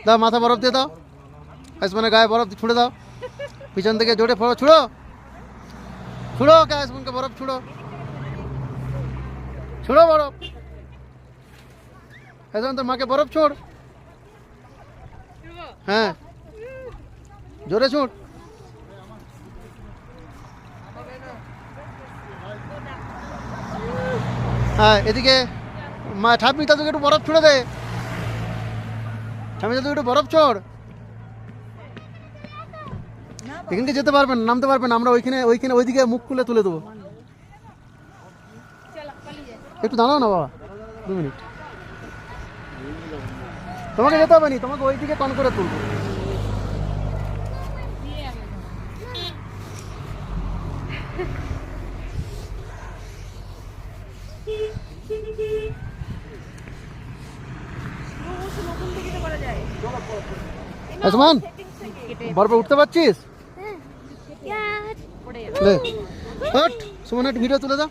দাও মাথা বরফ দিয়ে দাও, আইসমানের গায়ে বরফ ছুঁড়ে দাও, পিছন থেকে জোরে ছুঁড়ো, ছুঁড়ো আইসমানকে বরফ ছুঁড়ো, ছুঁড়ো বরফ। আইসমান তোর মাকে বরফ ছোড়, হ্যাঁ জোরে ছুঁড়। হ্যাঁ এদিকে মা ঠাম্মি তোকে একটু বরফ ছুঁড়ে দে, ঠাম্মি তোকে একটু বরফ ছোড়। এখানকে যেতে পারবেন, নামতে পারবেন, আমরা ওইখানে ওইদিকে মুখ খুলে তুলে দেবো। একটু দাঁড়াও না বাবা, 2 মিনিট। তোমাকে যেতে হবে নি, তোমাকে ওইদিকে টন করে তুলবো। আইসমান বরফে উঠতে পারছিস? সুমন একটু ভিডিও তুলে দাও।